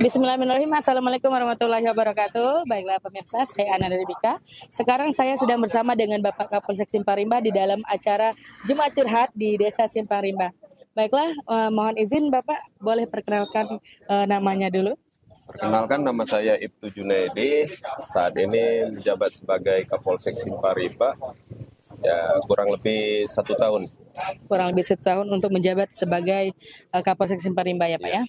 Bismillahirrahmanirrahim. Assalamualaikum warahmatullahi wabarakatuh. Baiklah pemirsa, saya Ana dari Bika. Sekarang saya sedang bersama dengan Bapak Kapolsek Simpang Rimba di dalam acara Jumat Curhat di Desa Simpang Rimba. Baiklah, mohon izin Bapak boleh perkenalkan namanya dulu. Perkenalkan, nama saya Ibtu Junaidi. Saat ini menjabat sebagai Kapolsek Simpang Rimba. Ya, kurang lebih 1 tahun. Kurang lebih 1 tahun untuk menjabat sebagai Kapolsek Simpang Rimba ya Pak ya.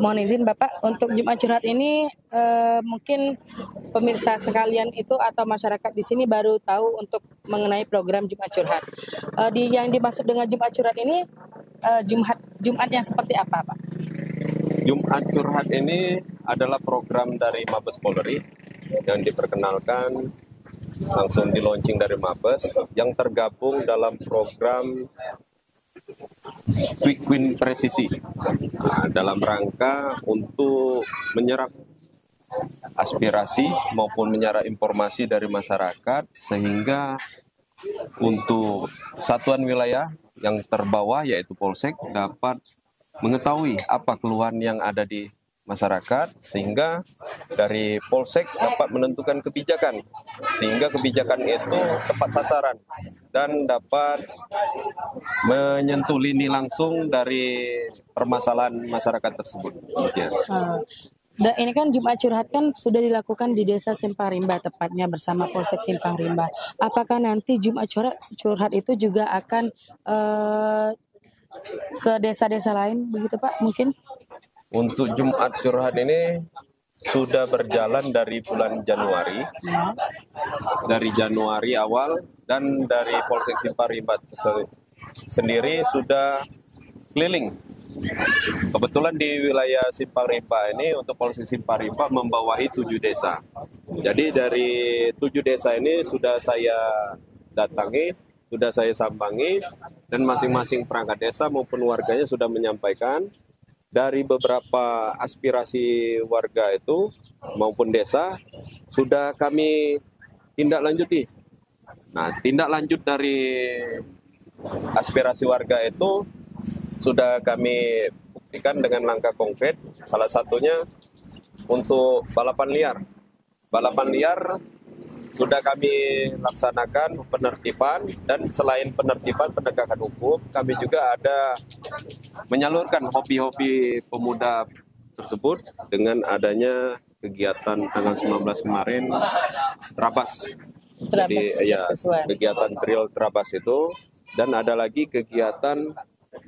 Mohon izin Bapak, untuk Jumat Curhat ini mungkin pemirsa sekalian itu atau masyarakat di sini baru tahu untuk mengenai program Jumat Curhat. Yang dimaksud dengan Jumat Curhat ini Jumat yang seperti apa Pak? Jumat Curhat ini adalah program dari Mabes Polri yang diperkenalkan langsung di launching dari Mabes yang tergabung dalam program Quick Win Presisi dalam rangka untuk menyerap aspirasi maupun menyerap informasi dari masyarakat sehingga untuk satuan wilayah yang terbawah yaitu Polsek dapat mengetahui apa keluhan yang ada di masyarakat sehingga dari Polsek dapat menentukan kebijakan sehingga kebijakan itu tepat sasaran dan dapat menyentuh lini langsung dari permasalahan masyarakat tersebut. Dan ini kan Jumat Curhat kan sudah dilakukan di Desa Simpang Rimba tepatnya bersama Polsek Simpang Rimba. Apakah nanti Jumat Curhat itu juga akan ke desa-desa lain begitu Pak mungkin? Untuk Jumat Curhat ini sudah berjalan dari bulan Januari, dari Januari awal, dan dari Polsek Simpang Rimba sendiri sudah keliling. Kebetulan di wilayah Simpang Rimba ini untuk Polsek Simpang Rimba membawahi 7 desa. Jadi dari 7 desa ini sudah saya datangi, sudah saya sambangi, dan masing-masing perangkat desa maupun warganya sudah menyampaikan. Dari beberapa aspirasi warga itu maupun desa sudah kami tindak lanjuti. Nah, tindak lanjut dari aspirasi warga itu sudah kami buktikan dengan langkah konkret. Salah satunya untuk balapan liar. Balapan liar sudah kami laksanakan penertiban, dan selain penertiban penegakan hukum, kami juga ada menyalurkan hobi-hobi pemuda tersebut dengan adanya kegiatan tanggal 19 kemarin Trabas. Jadi ya kegiatan drill Trabas itu, dan ada lagi kegiatan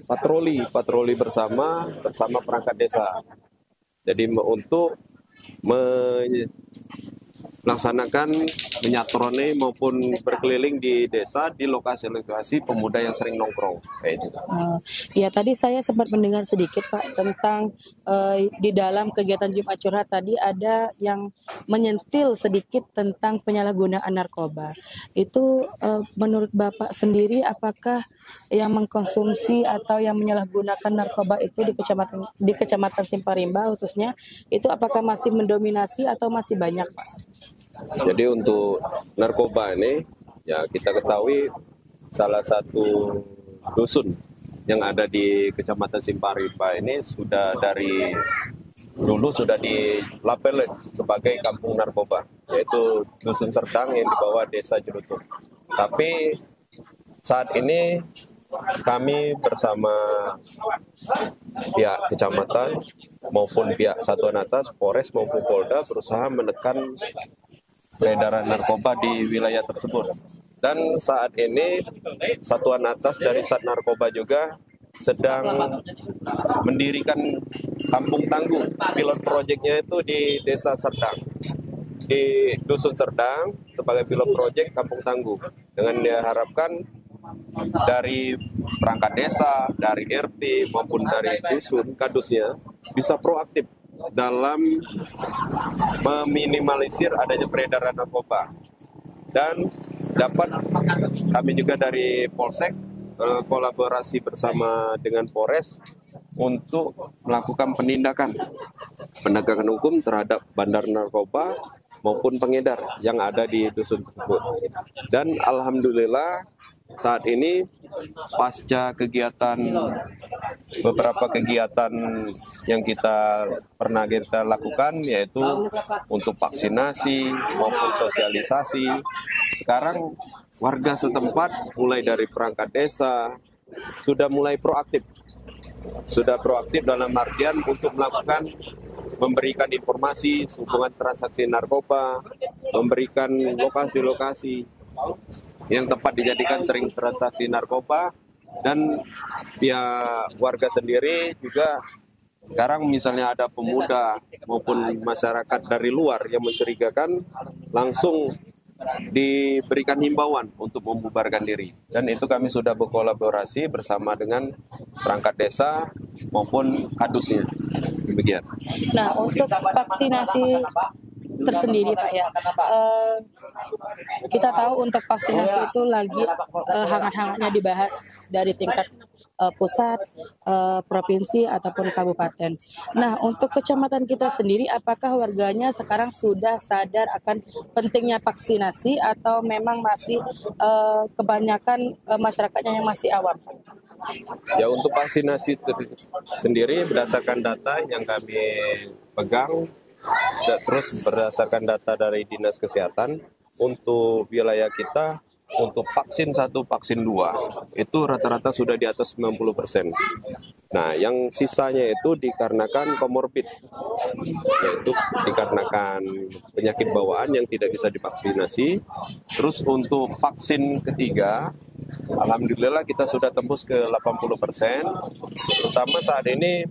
patroli bersama perangkat desa. Jadi untuk melaksanakan menyatrone maupun berkeliling di desa di lokasi-lokasi pemuda yang sering nongkrong kayak gitu. Ya tadi saya sempat mendengar sedikit Pak tentang di dalam kegiatan Jumat Curhat tadi ada yang menyentil sedikit tentang penyalahgunaan narkoba. Itu menurut Bapak sendiri apakah yang mengkonsumsi atau yang menyalahgunakan narkoba itu di Kecamatan Simpang Rimba khususnya itu apakah masih mendominasi atau masih banyak Pak? Jadi untuk narkoba ini, ya kita ketahui salah satu dusun yang ada di Kecamatan Simpang Rimba ini sudah dari dulu sudah dilabel sebagai kampung narkoba, yaitu Dusun Serdang yang di bawah Desa Jerutuk. Tapi saat ini kami bersama pihak kecamatan maupun pihak satuan atas, Polres maupun Polda berusaha menekan peredaran narkoba di wilayah tersebut. Dan saat ini satuan atas dari Sat Narkoba juga sedang mendirikan kampung tangguh. Pilot proyeknya itu di Desa Serdang, di Dusun Serdang sebagai pilot proyek kampung tangguh. Dengan diharapkan dari perangkat desa, dari RT maupun dari dusun, kadusnya bisa proaktif dalam meminimalisir adanya peredaran narkoba. Dan dapat kami juga dari Polsek kolaborasi bersama dengan Polres untuk melakukan penindakan penegakan hukum terhadap bandar narkoba maupun pengedar yang ada di dusun tersebut. Dan alhamdulillah saat ini pasca beberapa kegiatan yang pernah kita lakukan, yaitu untuk vaksinasi maupun sosialisasi, sekarang warga setempat mulai dari perangkat desa sudah mulai proaktif. Sudah proaktif dalam artian untuk memberikan informasi hubungan transaksi narkoba, memberikan lokasi-lokasi yang tempat dijadikan sering transaksi narkoba, dan pihak warga sendiri juga sekarang misalnya ada pemuda maupun masyarakat dari luar yang mencurigakan, langsung diberikan himbauan untuk membubarkan diri. Dan itu kami sudah berkolaborasi bersama dengan perangkat desa maupun kadusnya. Demikian. Nah, untuk vaksinasi tersendiri Pak ya, kita tahu untuk vaksinasi itu lagi hangat-hangatnya dibahas dari tingkat pusat, provinsi ataupun kabupaten. Nah, untuk kecamatan kita sendiri, apakah warganya sekarang sudah sadar akan pentingnya vaksinasi atau memang masih kebanyakan masyarakatnya yang masih awam? Ya, untuk vaksinasi sendiri berdasarkan data yang kami pegang, terus berdasarkan data dari Dinas Kesehatan, untuk wilayah kita, untuk vaksin 1, vaksin 2, itu rata-rata sudah di atas 90%. Nah, yang sisanya itu dikarenakan komorbid, yaitu dikarenakan penyakit bawaan yang tidak bisa divaksinasi. Terus untuk vaksin ketiga, alhamdulillah kita sudah tembus ke 80%, terutama saat ini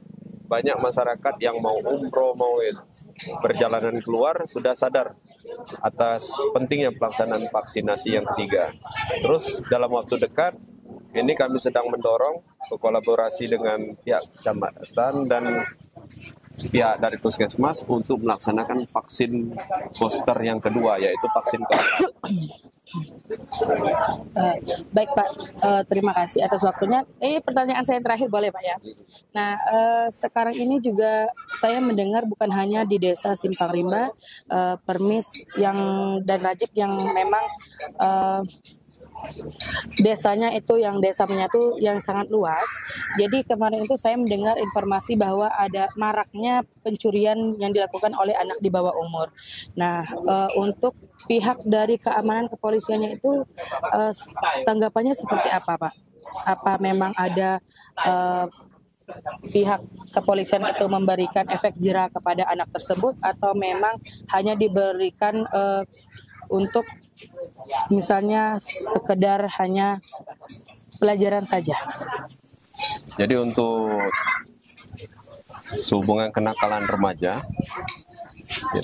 banyak masyarakat yang mau umroh, mau perjalanan keluar sudah sadar atas pentingnya pelaksanaan vaksinasi yang ketiga. Terus dalam waktu dekat ini kami sedang mendorong berkolaborasi dengan pihak kecamatan dan pihak dari Puskesmas untuk melaksanakan vaksin booster yang kedua, yaitu vaksin keempat. Baik Pak, terima kasih atas waktunya. Ini pertanyaan saya yang terakhir, boleh Pak ya? Nah, sekarang ini juga saya mendengar bukan hanya di desa Simpang Rimba, Permis dan Rajib yang memang desanya itu yang desa menyatu yang sangat luas. Jadi kemarin itu saya mendengar informasi bahwa ada maraknya pencurian yang dilakukan oleh anak di bawah umur. Nah, untuk pihak dari keamanan kepolisiannya itu tanggapannya seperti apa, Pak? Apa memang ada pihak kepolisian itu memberikan efek jera kepada anak tersebut, atau memang hanya diberikan untuk misalnya sekedar hanya pelajaran saja? Jadi untuk sehubungan kenakalan remaja, ya,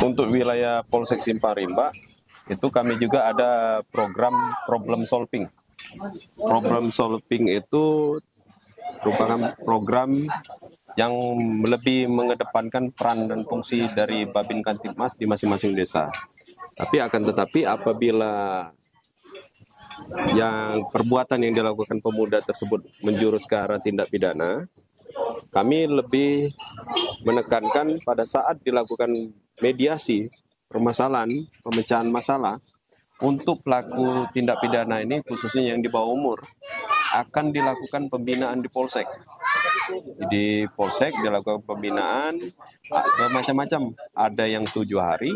untuk wilayah Polsek Simpang Rimba itu kami juga ada program problem solving. Problem solving itu merupakan program yang lebih mengedepankan peran dan fungsi dari Babin Kantipmas di masing-masing desa. Tetapi apabila yang perbuatan yang dilakukan pemuda tersebut menjurus ke arah tindak pidana, kami lebih menekankan pada saat dilakukan mediasi permasalahan, pemecahan masalah, untuk pelaku tindak pidana ini, khususnya yang di bawah umur, akan dilakukan pembinaan di Polsek. Di Polsek dilakukan pembinaan macam-macam. Ada yang 7 hari,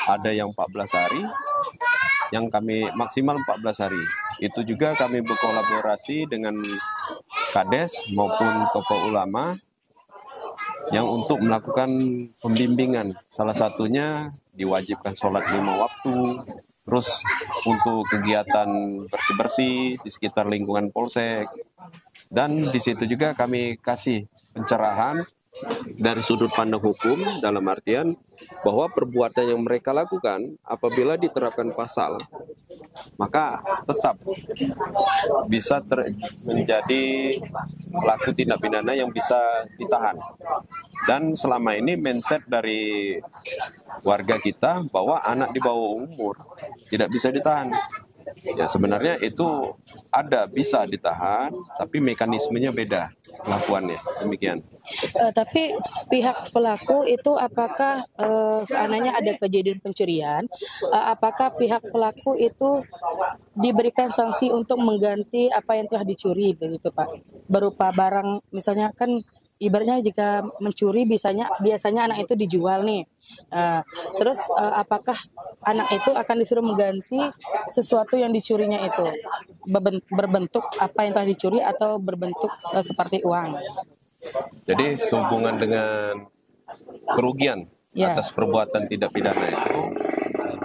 ada yang 14 hari, yang kami maksimal 14 hari. Itu juga kami berkolaborasi dengan Kades maupun tokoh ulama yang untuk melakukan pembimbingan. Salah satunya diwajibkan sholat 5 waktu, terus untuk kegiatan bersih-bersih di sekitar lingkungan Polsek. Dan di situ juga kami kasih pencerahan dari sudut pandang hukum, dalam artian bahwa perbuatan yang mereka lakukan apabila diterapkan pasal, maka tetap bisa menjadi pelaku tindak pidana yang bisa ditahan. Dan selama ini mindset dari warga kita bahwa anak di bawah umur tidak bisa ditahan. Ya sebenarnya itu bisa ditahan, tapi mekanismenya beda pelakuannya, demikian. Tapi pihak pelaku itu apakah seandainya ada kejadian pencurian, apakah pihak pelaku itu diberikan sanksi untuk mengganti apa yang telah dicuri begitu Pak? Berupa barang misalnya kan ibaratnya jika mencuri biasanya anak itu dijual nih. Terus apakah anak itu akan disuruh mengganti sesuatu yang dicurinya itu berbentuk apa yang telah dicuri atau berbentuk seperti uang? Jadi sehubungan dengan kerugian atas perbuatan tidak pidana itu,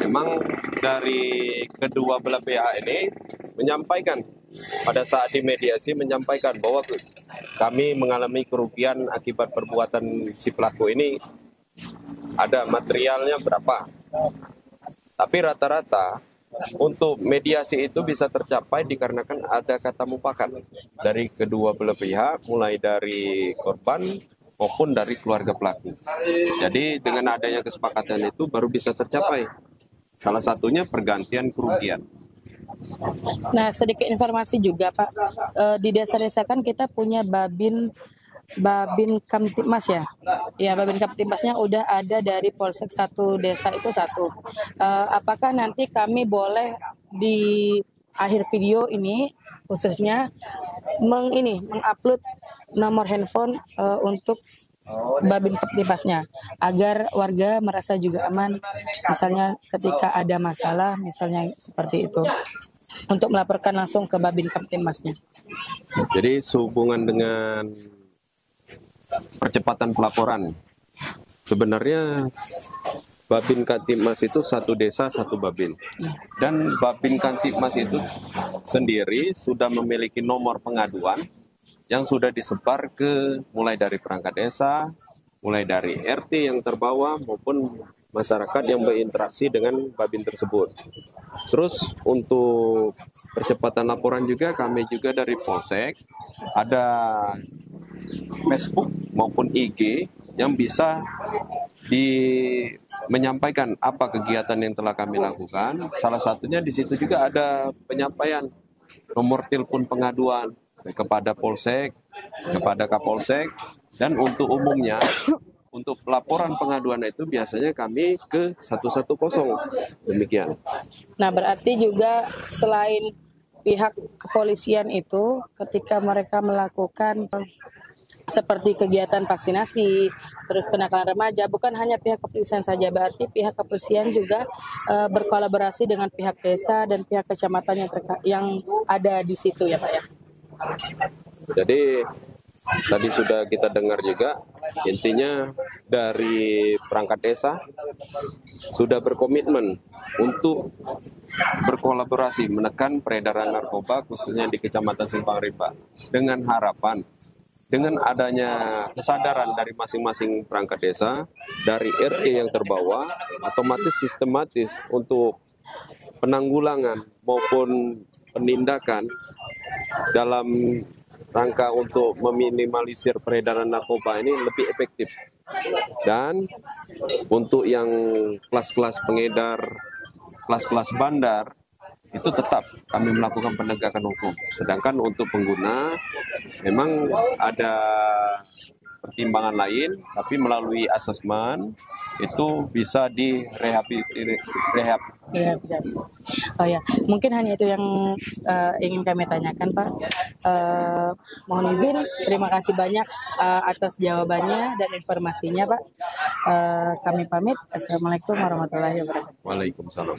memang dari kedua belah pihak ini menyampaikan pada saat dimediasi bahwa kami mengalami kerugian akibat perbuatan si pelaku ini, ada materialnya berapa. Tapi rata-rata untuk mediasi itu bisa tercapai dikarenakan ada kata mufakat dari kedua belah pihak, mulai dari korban maupun dari keluarga pelaku. Jadi dengan adanya kesepakatan itu baru bisa tercapai. Salah satunya pergantian kerugian. Nah, sedikit informasi juga Pak, di desa-desa kan kita punya Babin Kamtibmas ya. Ya, Babin Kamtibmasnya udah ada dari Polsek satu desa itu satu. Apakah nanti kami boleh di akhir video ini khususnya mengupload nomor handphone untuk Babin Kamtibmasnya agar warga merasa juga aman misalnya ketika ada masalah misalnya seperti itu untuk melaporkan langsung ke Babin Kamtibmasnya. Jadi sehubungan dengan percepatan pelaporan, sebenarnya Babin Kamtibmas itu satu desa satu babin, dan Babin Kamtibmas itu sendiri sudah memiliki nomor pengaduan yang sudah disebar mulai dari perangkat desa, mulai dari RT yang terbawa maupun masyarakat yang berinteraksi dengan babin tersebut. Terus untuk percepatan laporan juga kami juga dari Polsek ada Facebook maupun IG yang bisa menyampaikan apa kegiatan yang telah kami lakukan. Salah satunya di situ juga ada penyampaian nomor telepon pengaduan kepada Polsek, kepada Kapolsek, dan untuk umumnya untuk laporan pengaduan itu biasanya kami ke 110. Demikian. Nah, berarti juga selain pihak kepolisian itu ketika mereka melakukan seperti kegiatan vaksinasi, terus kenakalan remaja, bukan hanya pihak kepolisian saja, berarti pihak kepolisian juga berkolaborasi dengan pihak desa dan pihak kecamatan yang ada di situ ya Pak ya. Jadi tadi sudah kita dengar juga, intinya dari perangkat desa sudah berkomitmen untuk berkolaborasi menekan peredaran narkoba khususnya di Kecamatan Simpang Rimba, dengan harapan dengan adanya kesadaran dari masing-masing perangkat desa, dari RT yang terbawa, otomatis sistematis untuk penanggulangan maupun penindakan dalam rangka untuk meminimalisir peredaran narkoba ini lebih efektif. Dan untuk yang kelas-kelas pengedar, kelas-kelas bandar, itu tetap kami melakukan penegakan hukum. Sedangkan untuk pengguna memang ada pertimbangan lain, tapi melalui asesmen itu bisa direhabilitasi. Oh ya, mungkin hanya itu yang ingin kami tanyakan Pak. Mohon izin, terima kasih banyak atas jawabannya dan informasinya Pak. Kami pamit. Assalamualaikum warahmatullahi wabarakatuh. Waalaikumsalam.